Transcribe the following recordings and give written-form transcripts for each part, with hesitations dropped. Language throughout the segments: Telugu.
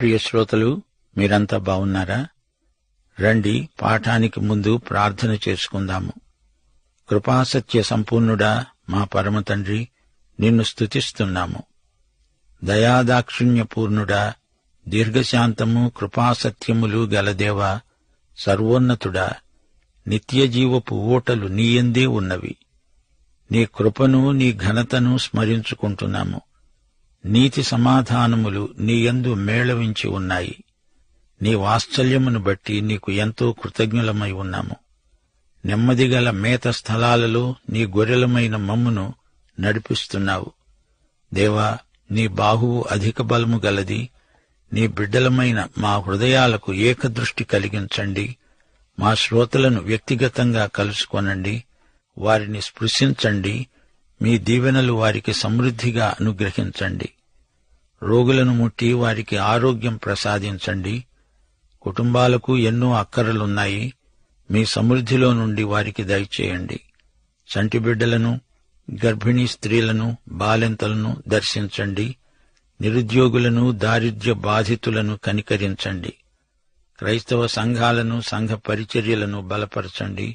ప్రియ శ్రోతలు, మీరంతా బావున్నారా? రండి, పాఠానికి ముందు ప్రార్థన చేసుకుందాము. కృపాసత్య సంపూర్ణుడా, మా పరమతండ్రి, నిన్ను స్తుతిస్తున్నాము. దయాదాక్షిణ్యపూర్ణుడా, దీర్ఘశాంతము కృపాసత్యములు గలదేవా, సర్వోన్నతుడా, నిత్యజీవపు ఊటలు నీయందే ఉన్నవి. నీ కృపను, నీ ఘనతను స్మరించుకుంటున్నాము. నీతి సమాధానములు నీయందు మేళవించి ఉన్నాయి. నీ వాత్సల్యమును బట్టి నీకు ఎంతో కృతజ్ఞులమై ఉన్నాము. నెమ్మదిగల మేత స్థలాలలో నీ గొర్రెలమైన మమ్మును నడిపిస్తున్నావు. దేవా, నీ బాహువు అధిక బలము గలది. నీ బిడ్డలమైన మా హృదయాలకు ఏకదృష్టి కలిగించండి. మా శ్రోతలను వ్యక్తిగతంగా కలుసుకొనండి. వారిని స్పృశించండి. మీ దీవెనలు వారికి సమృద్ధిగా అనుగ్రహించండి. రోగులను ముట్టి వారికి ఆరోగ్యం ప్రసాదించండి. కుటుంబాలకు ఎన్నో అక్కరలున్నాయి. మీ సమృద్ధిలో నుండి వారికి దయచేయండి. చంటి బిడ్డలను, గర్భిణీ స్త్రీలను, బాలింతలను దర్శించండి. నిరుద్యోగులను, దారిద్ర్య బాధితులను కనికరించండి. క్రైస్తవ సంఘాలను, సంఘ పరిచర్యలను బలపరచండి.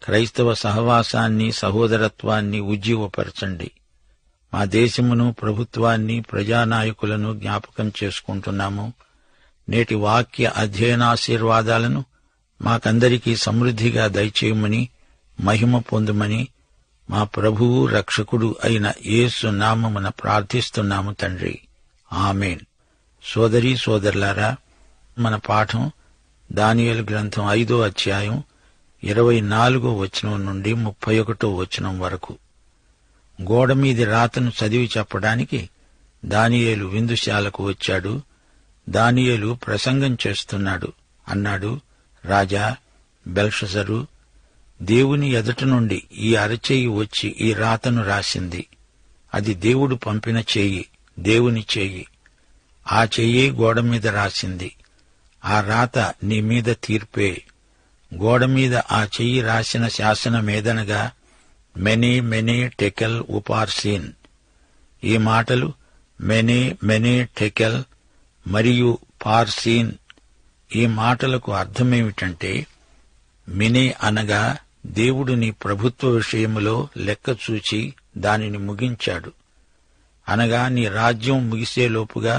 క్రైస్తవ సహవాసాన్ని, సహోదరత్వాన్ని ఉజ్జీవపరచండి. మా దేశమును, ప్రభుత్వాన్ని, ప్రజానాయకులను జ్ఞాపకం చేసుకుంటున్నాము. నేటి వాక్య అధ్యయనాశీర్వాదాలను మాకందరికీ సమృద్ధిగా దయచేయమని, మహిమ పొందుమని మా ప్రభువు రక్షకుడు అయిన యేసు నామమున ప్రార్థిస్తున్నాము తండ్రి. ఆమేన్. సోదరీ సోదరులారా, మన పాఠం దానియేలు గ్రంథం 5వ అధ్యాయం 24వ వచనం నుండి 31వ వచనం వరకు. గోడమీది రాతను చదివి చెప్పడానికి దానియేలు విందుశాలకు వచ్చాడు. దానియేలు ప్రసంగం చేస్తున్నాడు. అన్నాడు, రాజా బెల్షజరు, దేవుని ఎదుట నుండి ఈ అరచేయి వచ్చి ఈ రాతను రాసింది. అది దేవుడు పంపిన చెయ్యి, దేవుని చెయ్యి. ఆ చెయ్యే గోడమీద రాసింది. ఆ రాత నీ మీద తీర్పే. గోడమీద ఆ చెయ్యి రాసిన శాసనమేదనగా, మెనే మెనే టెకెల్ ఉపార్సీన్. ఈ మాటలు మెనే మెనే టెకెల్ మరియు పార్సీన్. ఈ మాటలకు అర్థమేమిటంటే, మినే అనగా దేవుడు నీ ప్రభుత్వ విషయములో లెక్క చూచి దానిని ముగించాడు. అనగా నీ రాజ్యం ముగిసేలోపుగా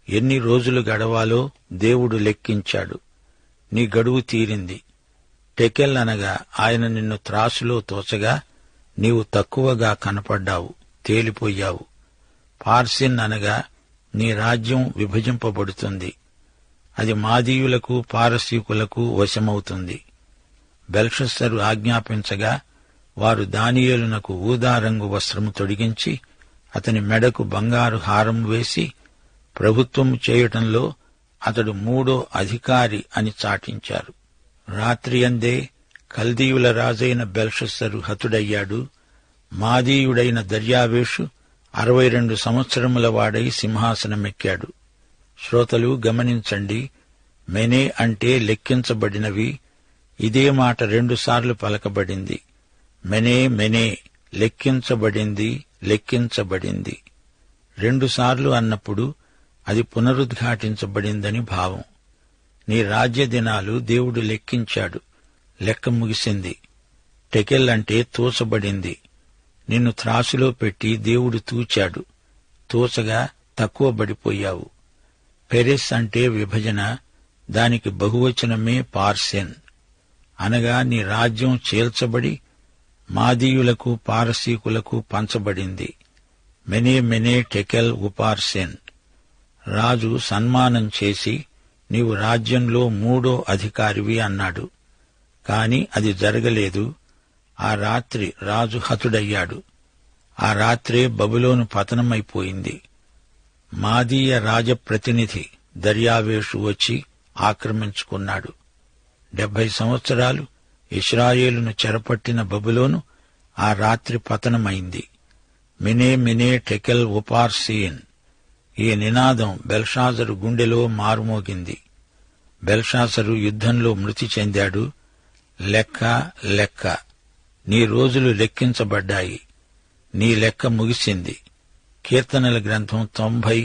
ఎన్ని రోజులు గడవాలో దేవుడు లెక్కించాడు. నీ గడువు తీరింది. టెకెల్ అనగా ఆయన నిన్ను త్రాసులో తోచగా నీవు తక్కువగా కనపడ్డావు, తేలిపోయావు. పార్సిన్ అనగా నీ రాజ్యం విభజింపబడుతుంది. అది మాదీయులకు, పారసీకులకు వశమవుతుంది. బెల్షస్సరు ఆజ్ఞాపించగా వారు దానియేలునకు ఊదారంగు వస్త్రము తొడిగించి అతని మెడకు బంగారు హారం వేసి ప్రభుత్వము చేయటంలో అతడు 3వ అధికారి అని చాటించారు. రాత్రియందే కల్దీయుల రాజైన బెల్షస్సరు హతుడయ్యాడు. మాదీయుడైన దర్యావేషు 62 సంవత్సరముల వాడై సింహాసనమెక్కాడు. శ్రోతలు గమనించండి, మెనే అంటే లెక్కించబడినవి. ఇదే మాట 2 సార్లు పలకబడింది. మెనే మెనే, లెక్కించబడింది, లెక్కించబడింది. 2 సార్లు అన్నప్పుడు అది పునరుద్ఘాటించబడిందని భావం. నీ రాజ్య దినాలు దేవుడు లెక్కించాడు. లెక్క ముగిసింది. టెకెల్ అంటే తూచబడింది. నిన్ను త్రాసులో పెట్టి దేవుడు తూచాడు. తూచగా తక్కువ పడిపోయావు. పెరెస్ అంటే విభజన. దానికి బహువచనమే పార్సెన్. అనగా నీ రాజ్యం చీల్చబడి మాదీయులకు, పారసీకులకు పంచబడింది. మెనే మెనే టెకెల్ ఉపార్సెన్. రాజు సన్మానం చేసి నీవు రాజ్యంలో 3వ అధికారివి అన్నాడు. కాని అది జరగలేదు. ఆ రాత్రి రాజు హతుడయ్యాడు. ఆ రాత్రే బబులోను పతనమైపోయింది. మాదీయ రాజప్రతినిధి దర్యావేషు వచ్చి ఆక్రమించుకున్నాడు. 70 సంవత్సరాలు ఇశ్రాయేలును చెరపట్టిన బబులోను ఆ రాత్రి పతనమైంది. మినే మినే టెకెల్ ఉపార్సీన్. ఈ నినాదం బెల్షాజరు గుండెలో మారుమోగింది. బెల్షాజరు యుద్ధంలో మృతి చెందాడు. లెక్క లెక్క, నీ రోజులు లెక్కించబడ్డాయి. నీ లెక్క ముగిసింది. కీర్తనల గ్రంథం 90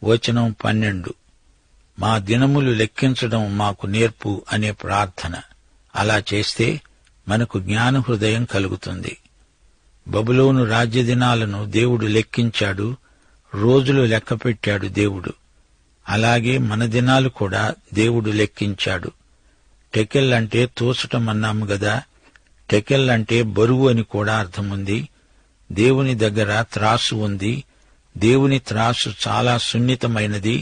వచనం 12. మా దినములు లెక్కించడం మాకు నేర్పు అనే ప్రార్థన. అలా చేస్తే మనకు జ్ఞాన హృదయం కలుగుతుంది. బబులోను రాజ్య దినాలను దేవుడు లెక్కించాడు, రోజులు లెక్కపెట్టాడు దేవుడు. అలాగే మన దినాలు కూడా దేవుడు లెక్కించాడు. టెకెల్ అంటే తోచటం అన్నాము గదా. టెకెల్ అంటే బరువు అని కూడా అర్థముంది. దేవుని దగ్గర త్రాసు ఉంది. దేవుని త్రాసు చాలా సున్నితమైనది,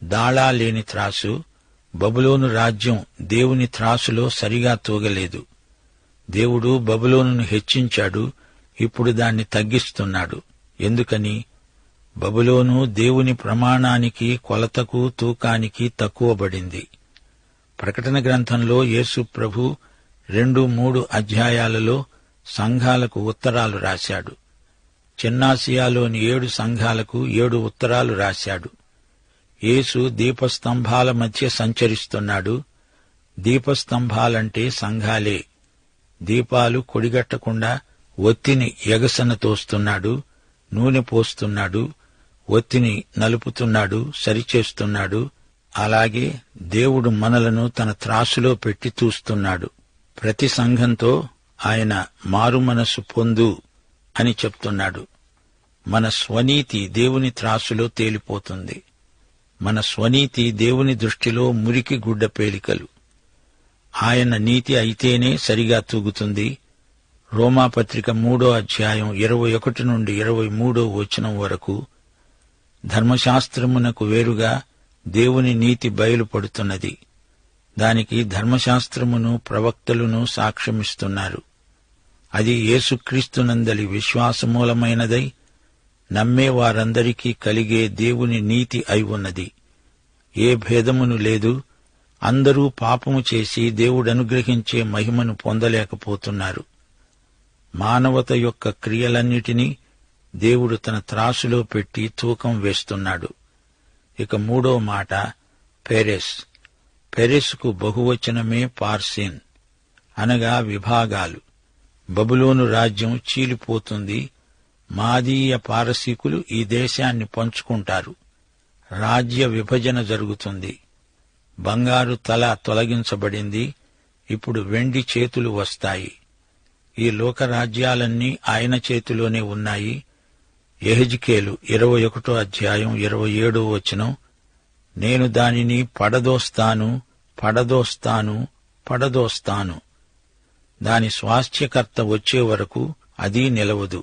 దాళా లేని త్రాసు. బబులోను రాజ్యం దేవుని త్రాసులో సరిగా తూగలేదు. దేవుడు బబులోనును హెచ్చించాడు, ఇప్పుడు దాన్ని తగ్గిస్తున్నాడు. ఎందుకని? బబులోను దేవుని ప్రమాణానికి, కొలతకు, తూకానికి తక్కువబడింది. ప్రకటన గ్రంథంలో యేసు ప్రభు 2-3 అధ్యాయాలలో సంఘాలకు ఉత్తరాలు రాశాడు. చిన్నాసియాలోని 7 సంఘాలకు 7 ఉత్తరాలు రాశాడు. యేసు దీపస్తంభాల మధ్య సంచరిస్తున్నాడు. దీపస్తంభాలంటే సంఘాలే. దీపాలు కొడిగట్టకుండా ఒత్తిని ఎగసన తోస్తున్నాడు, నూనె పోస్తున్నాడు, ఒత్తిని నలుపుతున్నాడు, సరిచేస్తున్నాడు. అలాగే దేవుడు మనలను తన త్రాసులో పెట్టి చూస్తున్నాడు. ప్రతి సంఘంతో ఆయన మారుమనసు పొందు అని చెప్తున్నాడు. మన స్వనీతి దేవుని త్రాసులో తేలిపోతుంది. మన స్వనీతి దేవుని దృష్టిలో మురికి గుడ్డ పేలికలు. ఆయన నీతి అయితేనే సరిగా తూగుతుంది. రోమాపత్రిక 3వ అధ్యాయం 21 నుండి 23వ వచనం వరకు. ధర్మశాస్త్రమునకు వేరుగా దేవుని నీతి బయలుపడుతున్నది. దానికి ధర్మశాస్త్రమును, ప్రవక్తలును సాక్ష్యమిస్తున్నారు. అది యేసుక్రీస్తునందలి విశ్వాసమూలమైనదై నమ్మే వారందరికీ కలిగే దేవుని నీతి అయి ఉన్నది. ఏ భేదమును లేదు. అందరూ పాపము చేసి దేవుడనుగ్రహించే మహిమను పొందలేకపోతున్నారు. మానవత యొక్క క్రియలన్నిటినీ దేవుడు తన త్రాసులో పెట్టి తూకం వేస్తున్నాడు. ఇక 3వ మాట పెరెస్. పెరెస్కు బహువచనమే పార్సిన్, అనగా విభాగాలు. బబులోను రాజ్యం చీలిపోతుంది. మాదీయ పారసీకులు ఈ దేశాన్ని పంచుకుంటారు. రాజ్య విభజన జరుగుతుంది. బంగారు తల తొలగించబడింది. ఇప్పుడు వెండి చేతులు వస్తాయి. ఈ లోకరాజ్యాలన్నీ ఆయన చేతిలోనే ఉన్నాయి. యెహెజ్కేలు 21వ అధ్యాయం 27వ వచనం, నేను దానిని పడదోస్తాను, పడదోస్తాను, పడదోస్తాను. దాని స్వాస్థ్యకర్త వచ్చే వరకు అది నిలవదు.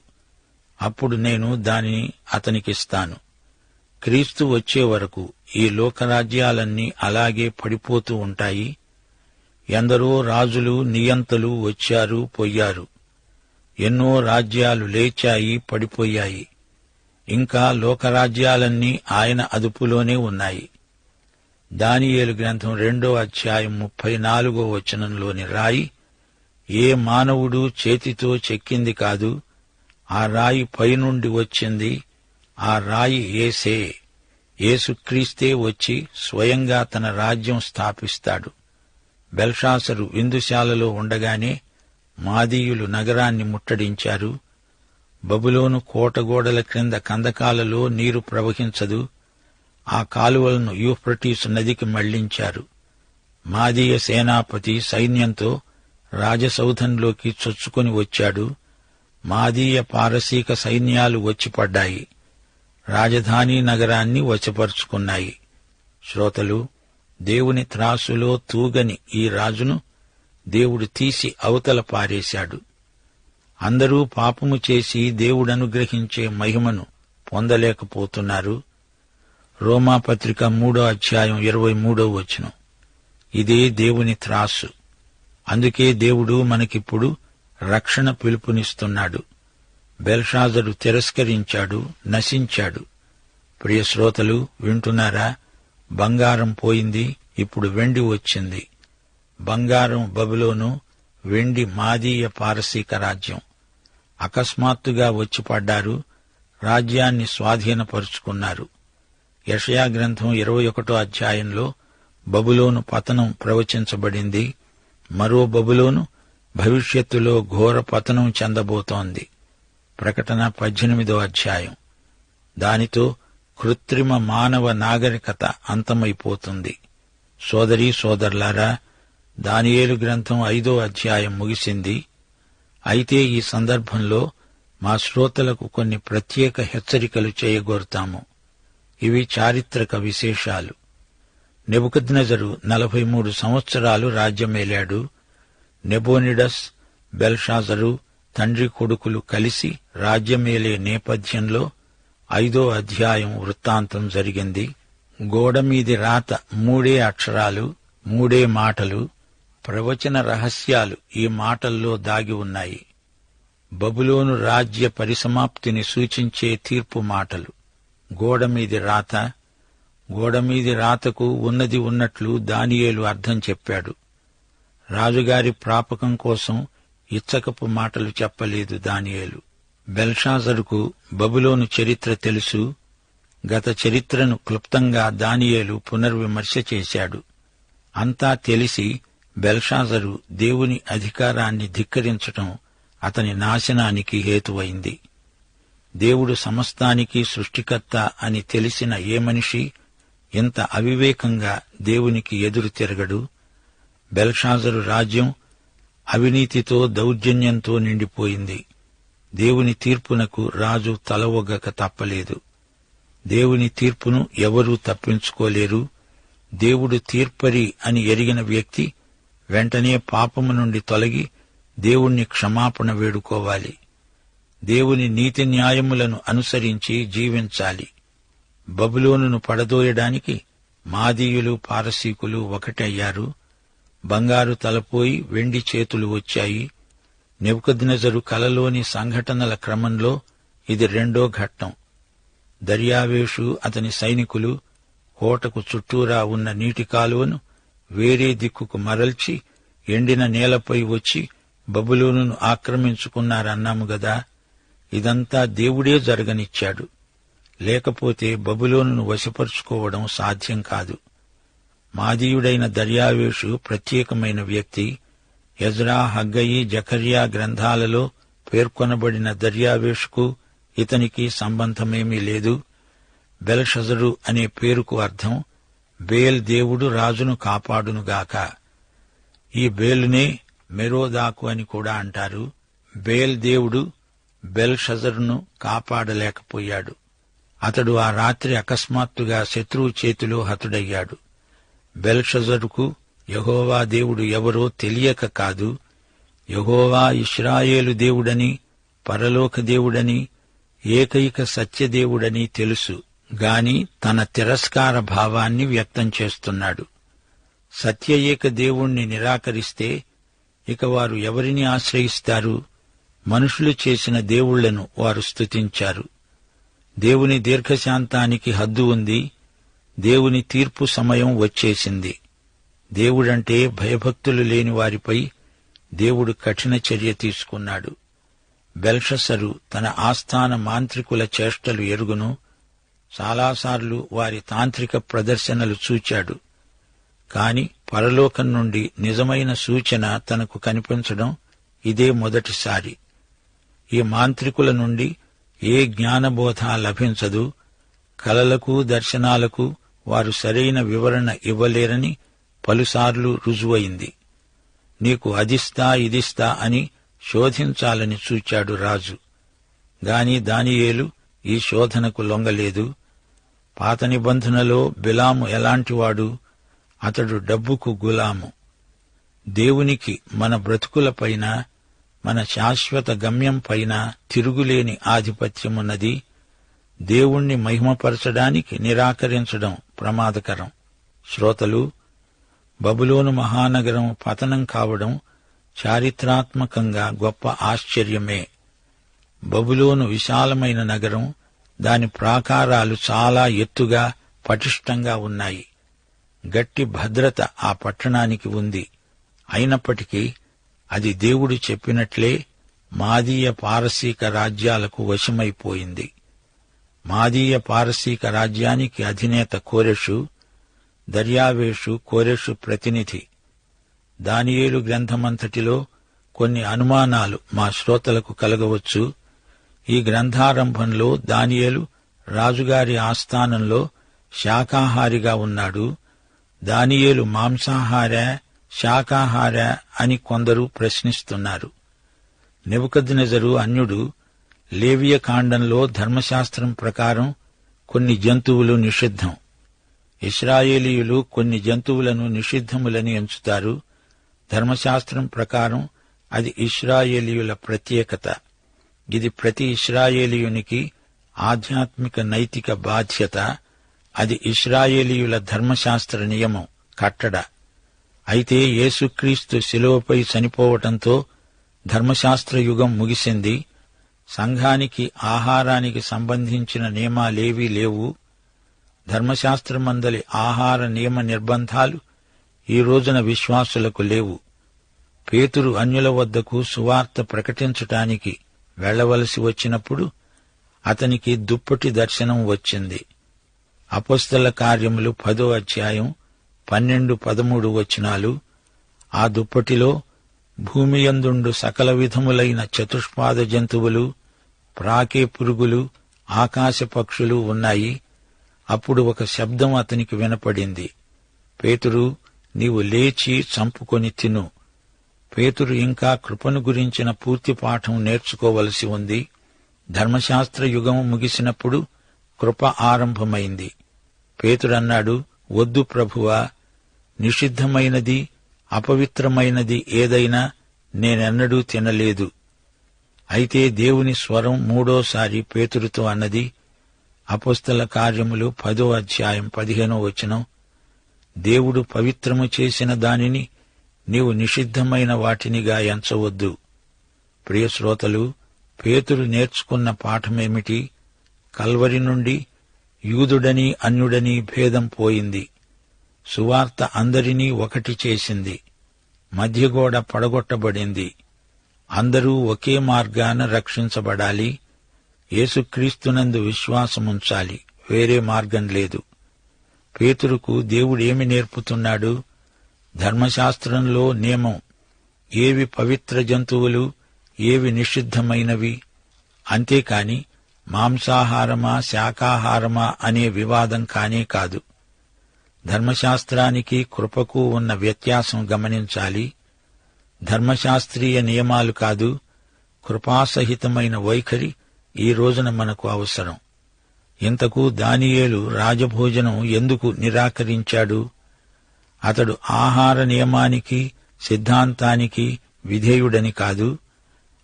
అప్పుడు నేను దానిని అతనికిస్తాను. క్రీస్తు వచ్చే వరకు ఈ లోకరాజ్యాలన్నీ అలాగే పడిపోతూ ఉంటాయి. ఎందరో రాజులు, నియంతలు వచ్చారు, పోయారు. ఎన్నో రాజ్యాలు లేచాయి, పడిపోయాయి. ఇంకా లోకరాజ్యాలన్నీ ఆయన అదుపులోనే ఉన్నాయి. దానియేలు గ్రంథం 2వ అధ్యాయం 34వ వచనంలోని రాయి ఏ మానవుడు చేతితో చెక్కింది కాదు. ఆ రాయి పైనుండి వచ్చింది. ఆ రాయి యేసే. యేసుక్రీస్తే వచ్చి స్వయంగా తన రాజ్యం స్థాపిస్తాడు. బెల్షాసరు విందుశాలలో ఉండగానే మాదీయులు నగరాన్ని ముట్టడించారు. బబులోను కోటగోడల క్రింద కందకాలలో నీరు ప్రవహించదు. ఆ కాలువలను యూఫ్రటీసు నదికి మళ్లించారు. మాదీయ సేనాపతి సైన్యంతో రాజసౌధంలోకి చొచ్చుకొని వచ్చాడు. మాదీయ పారసీక సైన్యాలు వచ్చిపడ్డాయి. రాజధాని నగరాన్ని వశపరుచుకున్నాయి. శ్రోతలు, దేవుని త్రాసులో తూగని ఈ రాజును దేవుడు తీసి అవతల పారేశాడు. అందరూ పాపము చేసి దేవుడనుగ్రహించే మహిమను పొందలేకపోతున్నారు. రోమాపత్రిక 3వ అధ్యాయం 23వ వచనం. ఇదే దేవుని త్రాసు. అందుకే దేవుడు మనకిప్పుడు రక్షణ పిలుపునిస్తున్నాడు. బెల్షాజరు తిరస్కరించాడు, నశించాడు. ప్రియ శ్రోతలు, వింటున్నారా? బంగారం పోయింది, ఇప్పుడు వెండి వచ్చింది. బంగారం బబులోను, వెండి మాదీయ పారసీక రాజ్యం. అకస్మాత్తుగా వచ్చిపడ్డారు. రాజ్యాన్ని స్వాధీనపరుచుకున్నారు. యెషయా గ్రంథం 21వ అధ్యాయంలో బబులోను పతనం ప్రవచించబడింది. మరో బబులోను భవిష్యత్తులో ఘోర పతనం చెందబోతోంది. ప్రకటన 18వ అధ్యాయం. దానితో కృత్రిమ మానవ నాగరికత అంతమైపోతుంది. సోదరీ సోదరులారా, దానియేలు గ్రంథం 5వ అధ్యాయం ముగిసింది. అయితే ఈ సందర్భంలో మా శ్రోతలకు కొన్ని ప్రత్యేక హెచ్చరికలు చేయగోరుతాము. ఇవి చారిత్రక విశేషాలు. నెబుకద్నెజరు 43 సంవత్సరాలు రాజ్యమేలాడు. నెబోనిడస్, బెల్షాజరు తండ్రి కొడుకులు కలిసి రాజ్యమేలే నేపథ్యంలో 5వ అధ్యాయం వృత్తాంతం జరిగింది. గోడమీది రాత 3 అక్షరాలు, 3 మాటలు, ప్రవచన రహస్యాలు ఈ మాటల్లో దాగి ఉన్నాయి. బబులోను రాజ్య పరిసమాప్తిని సూచించే తీర్పు మాటలు. గోడమీది రాత. గోడమీది రాతకు ఉన్నది ఉన్నట్లు దానియేలు అర్థం చెప్పాడు. రాజుగారి ప్రాపకం కోసం ఇచ్చకపు మాటలు చెప్పలేదు దానియేలు. బెల్షాజరుకు బబులోను చరిత్ర తెలుసు. గత చరిత్రను క్లుప్తంగా దానియేలు పునర్విమర్శ చేశాడు. అంతా తెలిసి బెల్షాజరు దేవుని అధికారాన్ని ధిక్కరించటం అతని నాశనానికి హేతువైంది. దేవుడు సమస్తానికి సృష్టికర్త అని తెలిసిన ఏ మనిషి ఇంత అవివేకంగా దేవునికి ఎదురు తిరగడు? బెల్షాజరు రాజ్యం అవినీతితో, దౌర్జన్యంతో నిండిపోయింది. దేవుని తీర్పునకు రాజు తలవొగ్గక తప్పలేదు. దేవుని తీర్పును ఎవరూ తప్పించుకోలేరు. దేవుడు తీర్పరి అని ఎరిగిన వ్యక్తి వెంటనే పాపము నుండి తొలగి దేవుణ్ణి క్షమాపణ వేడుకోవాలి. దేవుని నీతి న్యాయములను అనుసరించి జీవించాలి. బబులోనును పడదోయడానికి మాదీయులు, పారసీకులు ఒకటయ్యారు. బంగారు తలపోయి వెండి చేతులు వచ్చాయి. నెబుకద్నెజరు కలలోని సంఘటనల క్రమంలో ఇది 2వ ఘట్టం. దర్యావేషు అతని సైనికులు కోటకు చుట్టూరా ఉన్న నీటి కాలువను వేరే దిక్కుకు మరల్చి ఎండిన నేలపై వచ్చి బబులోనును ఆక్రమించుకున్నారన్నాము గదా. ఇదంతా దేవుడే జరగనిచ్చాడు. లేకపోతే బబులోనును వశపరుచుకోవడం సాధ్యం కాదు. మాదీయుడైన దర్యావేషు ప్రత్యేకమైన వ్యక్తి. ఎజ్రా, హగ్గయి, జకర్యా గ్రంథాలలో పేర్కొనబడిన దర్యావేషుకు ఇతనికి సంబంధమేమీ లేదు. బెల్షజరు అనే పేరుకు అర్థం బేల్ దేవుడు రాజును కాపాడునుగాక. ఈ బేలునే మెరోదాకు అని కూడా అంటారు. బేల్ దేవుడు బెల్షజరును కాపాడలేకపోయాడు. అతడు ఆ రాత్రి అకస్మాత్తుగా శత్రువు చేతిలో హతుడయ్యాడు. బెల్షజరుకు యెహోవా దేవుడు ఎవరో తెలియక కాదు. యెహోవా ఇశ్రాయేలు దేవుడని, పరలోక దేవుడని, ఏకైక సత్యదేవుడని తెలుసు గాని తన తిరస్కార భావాన్ని వ్యక్తం చేస్తున్నాడు. సత్య ఏక దేవుణ్ణి నిరాకరిస్తే ఇక వారు ఎవరిని ఆశ్రయిస్తారు? మనుషులు చేసిన దేవుళ్లను వారు స్తుతించారు. దేవుని దీర్ఘశాంతానికి హద్దు ఉంది. దేవుని తీర్పు సమయం వచ్చేసింది. దేవుడంటే భయభక్తులు లేని వారిపై దేవుడు కఠిన చర్య తీసుకున్నాడు. బెల్షస్సరు తన ఆస్థాన మాంత్రికుల చేష్టలు ఎరుగును. చాలాసార్లు వారి తాంత్రిక ప్రదర్శనలు చూచాడు. కాని పరలోకం నుండి నిజమైన సూచన తనకు కనిపించడం ఇదే మొదటిసారి. ఈ మాంత్రికుల నుండి ఏ జ్ఞానబోధ లభించదు. కలలకు, దర్శనాలకు వారు సరైన వివరణ ఇవ్వలేరని పలుసార్లు రుజువైంది. నీకు అదిస్తా ఇదిస్తా అని శోధించాలని చూచాడు రాజు. గాని దానియేలు ఈ శోధనకు లొంగలేదు. పాత నిబంధనలో బిలాము ఎలాంటివాడు? అతడు డబ్బుకు గులాము. దేవునికి మన బ్రతుకులపైన, మన శాశ్వత గమ్యంపైన తిరుగులేని ఆధిపత్యమున్నది. దేవుణ్ణి మహిమపరచడానికి నిరాకరించడం ప్రమాదకరం. శ్రోతలు, బబులోను మహానగరం పతనం కావడం చారిత్రాత్మకంగా గొప్ప ఆశ్చర్యమే. బబులోను విశాలమైన నగరం. దాని ప్రాకారాలు చాలా ఎత్తుగా, పటిష్టంగా ఉన్నాయి. గట్టి భద్రత ఆ పట్టణానికి ఉంది. అయినప్పటికీ అది దేవుడు చెప్పినట్లే మాదీయ పారసీక రాజ్యాలకు వశమైపోయింది. మాదీయ పారసీక రాజ్యానికి అధినేత కోరెషు. దర్యావేషు కోరెషు ప్రతినిధి. దానియేలు గ్రంథమంతటిలో కొన్ని అనుమానాలు మా శ్రోతలకు కలగవచ్చు. ఈ గ్రంథారంభంలో దానియేలు రాజుగారి ఆస్థానంలో శాకాహారిగా ఉన్నాడు. దానియేలు మాంసాహారా, శాకాహారా అని కొందరు ప్రశ్నిస్తున్నారు. నెబుకద్నెజరు అన్యుడు. లేవియ కాండంలో ధర్మశాస్త్రం ప్రకారం కొన్ని జంతువులు నిషిద్ధం. ఇశ్రాయేలీయులు కొన్ని జంతువులను నిషిద్ధములని ఎంచుతారు. ధర్మశాస్త్రం ప్రకారం అది ఇశ్రాయేలీయుల ప్రత్యేకత. ఇది ప్రతి ఇశ్రాయేలీయునికి ఆధ్యాత్మిక నైతిక బాధ్యత. అది ఇశ్రాయేలీయుల ధర్మశాస్త్ర నియమం, కట్టడ. అయితే యేసుక్రీస్తు శిలువపై చనిపోవటంతో ధర్మశాస్త్ర యుగం ముగిసింది. సంఘానికి ఆహారానికి సంబంధించిన నియమాలేవీ లేవు. ధర్మశాస్త్రమందలి ఆహార నియమ నిర్బంధాలు ఈ రోజున విశ్వాసులకు లేవు. పేతురు అన్యుల వద్దకు సువార్త ప్రకటించటానికి వెళ్లవలసి వచ్చినప్పుడు అతనికి దుప్పటి దర్శనం వచ్చింది. అపొస్తల కార్యములు 10వ అధ్యాయం 12-13 వచనాలు. ఆ దుప్పటిలో భూమియందుండు సకల విధములైన చతుష్పాద జంతువులు, ప్రాకే పురుగులు, ఆకాశ పక్షులు ఉన్నాయి. అప్పుడు ఒక శబ్దం అతనికి వినపడింది. పేతురు, నీవు లేచి చంపుకొని తిను. పేతురు ఇంకా కృపను గురించిన పూర్తి పాఠం నేర్చుకోవలసి ఉంది. ధర్మశాస్త్ర యుగం ముగిసినప్పుడు కృప ఆరంభమైంది. పేతురన్నాడు, వద్దు ప్రభువా, నిషిద్ధమైనది, అపవిత్రమైనది ఏదైనా నేనెన్నడూ తినలేదు. అయితే దేవుని స్వరం మూడోసారి పేతురుతో అన్నది. అపొస్తల కార్యములు 10వ అధ్యాయం 15వ వచనం. దేవుడు పవిత్రము చేసిన దానిని నీవు నిషిద్ధమైన వాటినిగా ఎంచవద్దు. ప్రియశ్రోతలు, పేతురు నేర్చుకున్న పాఠమేమిటి? కల్వరి నుండి యూదుడని అన్యుడని భేదం పోయింది. సువార్త అందరినీ ఒకటి చేసింది. మధ్యగోడ పడగొట్టబడింది. అందరూ ఒకే మార్గాన రక్షించబడాలి. యేసుక్రీస్తునందు విశ్వాసముంచాలి. వేరే మార్గం లేదు. పేతురుకు దేవుడేమి నేర్పుతున్నాడు? ధర్మశాస్త్రంలో నియమం, ఏవి పవిత్ర జంతువులు, ఏవి నిషిద్ధమైనవి. అంతేకాని మాంసాహారమా శాకాహారమా అనే వివాదం కానే కాదు. ధర్మశాస్త్రానికి కృపకు ఉన్న వ్యత్యాసం గమనించాలి. ధర్మశాస్త్రీయ నియమాలు కాదు, కృపాసహితమైన వైఖరి ఈ రోజున మనకు అవసరం. ఇంతకు దానియేలు రాజభోజనం ఎందుకు నిరాకరించాడు? అతడు ఆహార నియమానికి, సిద్ధాంతానికి విధేయుడని కాదు,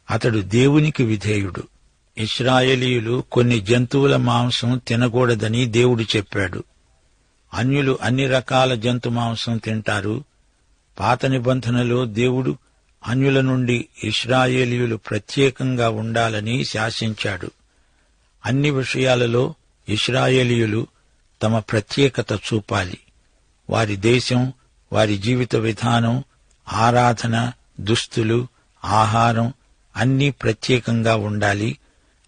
అతడు దేవునికి విధేయుడు. ఇశ్రాయేలీయులు కొన్ని జంతువుల మాంసం తినకూడదని దేవుడు చెప్పాడు. అన్యులు అన్ని రకాల జంతు మాంసం తింటారు. పాత నిబంధనలో దేవుడు అన్యుల నుండి ఇశ్రాయేలీయులు ప్రత్యేకంగా ఉండాలని శాసించాడు. అన్ని విషయాలలో ఇశ్రాయేలీయులు తమ ప్రత్యేకత చూపాలి. వారి దేశం, వారి జీవిత విధానం, ఆరాధన, దుస్తులు, ఆహారం అన్నీ ప్రత్యేకంగా ఉండాలి.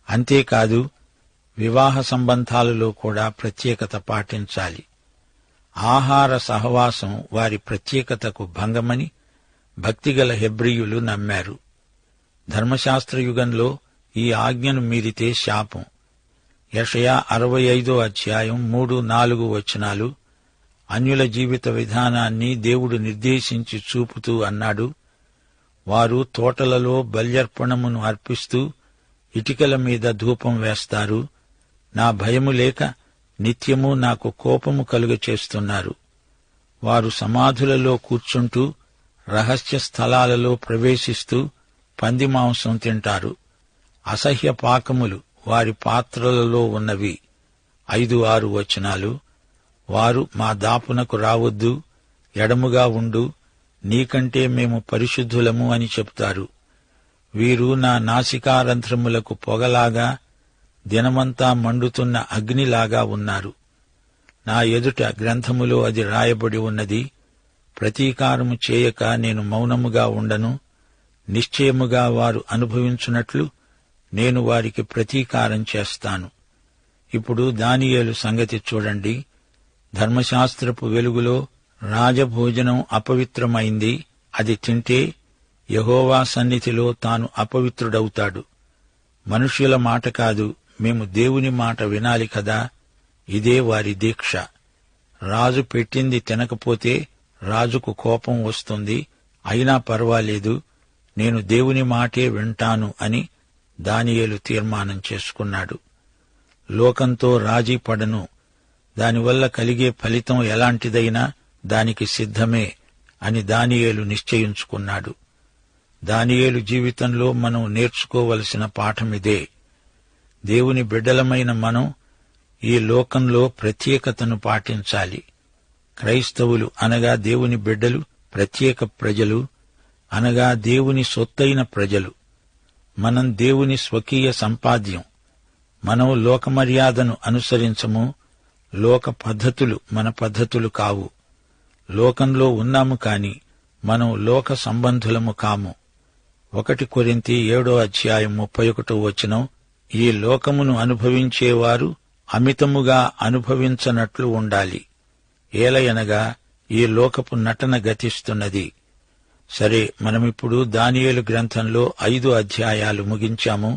అంతేకాదు, వివాహ సంబంధాలలో కూడా ప్రత్యేకత పాటించాలి. ఆహార సహవాసం వారి ప్రత్యేకతకు భంగమని భక్తిగల హెబ్రీయులు నమ్మారు. ధర్మశాస్త్రయుగంలో ఈ ఆజ్ఞను మీరితే శాపం. యెషయా 65వ అధ్యాయం 3-4 వచనాలు. అన్యుల జీవిత విధానాన్ని దేవుడు నిర్దేశించి చూపుతూ అన్నాడు, వారు తోటలలో బల్యర్పణమును అర్పిస్తూ ఇటికల మీద ధూపం వేస్తారు. నా భయము లేక నిత్యము నాకు కోపము కలుగచేస్తున్నారు. వారు సమాధులలో కూర్చుంటూ రహస్య స్థలాలలో ప్రవేశిస్తూ పంది మాంసం తింటారు. అసహ్య పాకములు వారి పాత్రలలో ఉన్నవి. 5-6 వచనాలు. వారు మా దాపునకు రావద్దు, ఎడముగా ఉండు, నీకంటే మేము పరిశుద్ధులము అని చెప్తారు. వీరు నా నాసికారంధ్రములకు పొగలాగా, దినమంతా మండుతున్న అగ్నిలాగా ఉన్నారు. నా ఎదుట గ్రంథములో అది రాయబడి ఉన్నది. ప్రతీకారము చేయక నేను మౌనముగా ఉండను. నిశ్చయముగా వారు అనుభవించున్నట్లు నేను వారికి ప్రతీకారం చేస్తాను. ఇప్పుడు దానియేలు సంగతి చూడండి. ధర్మశాస్త్రపు వెలుగులో రాజభోజనం అపవిత్రమైంది. అది తింటే యెహోవా సన్నిధిలో తాను అపవిత్రుడవుతాడు. మనుష్యుల మాట కాదు, మేము దేవుని మాట వినాలి కదా. ఇదే వారి దీక్ష. రాజు పెట్టింది తినకపోతే రాజుకు కోపం వస్తుంది. అయినా పర్వాలేదు, నేను దేవుని మాటే వింటాను అని దానియేలు తీర్మానం చేసుకున్నాడు. లోకంతో రాజీ పడను, దానివల్ల కలిగే ఫలితం ఎలాంటిదైనా దానికి సిద్ధమే అని దానియేలు నిశ్చయించుకున్నాడు. దానియేలు జీవితంలో మనం నేర్చుకోవలసిన పాఠమిదే. దేవుని బిడ్డలమైన మనం ఈ లోకంలో ప్రత్యేకతను పాటించాలి. క్రైస్తవులు అనగా దేవుని బిడ్డలు ప్రత్యేక ప్రజలు, అనగా దేవుని సొత్తైన ప్రజలు. మనం దేవుని స్వకీయ సంపాద్యం. మనం లోకమర్యాదను అనుసరించము. లోక పద్ధతులు మన పద్ధతులు కావు. లోకంలో ఉన్నాము కాని మనం లోక సంబంధులము కాము. 1 కొరింథీ 7:31 ఈ లోకమును అనుభవించేవారు అమితముగా అనుభవించనట్లు ఉండాలి. ఏలయనగా ఈ లోకపు నటన గతిస్తున్నది. సరే, మనమిప్పుడు దానియేలు గ్రంథంలో 5 అధ్యాయాలు ముగించాము.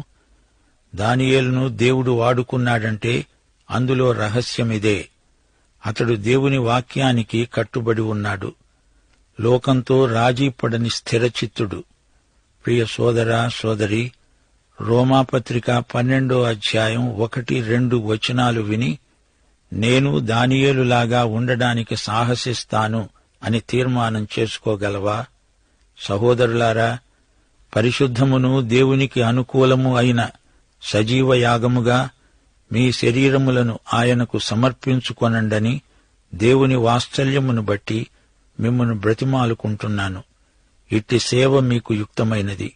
దానియేలును దేవుడు వాడుకున్నాడంటే అందులో రహస్యమిదే. అతడు దేవుని వాక్యానికి కట్టుబడి ఉన్నాడు. లోకంతో రాజీపడని స్థిరచిత్తుడు. ప్రియ సోదరా సోదరి, రోమాపత్రిక 12:1-2 విని నేను దానియేలులాగా ఉండడానికి సాహసిస్తాను అని తీర్మానం చేసుకోగలవా? సహోదరులారా, పరిశుద్ధమును దేవునికి అనుకూలము అయిన సజీవ యాగముగా మీ శరీరములను ఆయనకు సమర్పించుకొనండని దేవుని వాత్సల్యమును బట్టి మిమ్మును బ్రతిమాలుకుంటున్నాను. ఇట్టి సేవ మీకు యుక్తమైనది.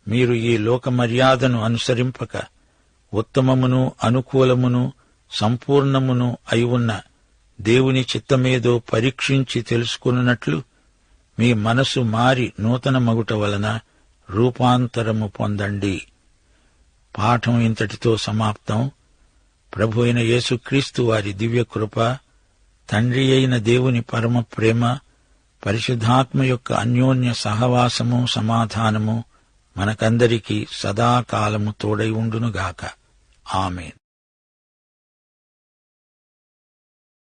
మీరు ఈ లోక మర్యాదను అనుసరింపక ఉత్తమమును అనుకూలమును సంపూర్ణమును అయి ఉన్న దేవుని చిత్తమేదో పరీక్షించి తెలుసుకున్నట్లు మీ మనసు మారి నూతన మగుట వలన రూపాంతరము పొందండి. పాఠం ఇంతటితో సమాప్తం. ప్రభు అయిన యేసుక్రీస్తు వారి దివ్య కృప, తండ్రి అయిన దేవుని పరమ ప్రేమ, పరిశుద్ధాత్మ యొక్క అన్యోన్య సహవాసము సమాధానము మనకందరికీ సదాకాలము తోడై ఉండునుగాక. ఆమేన్.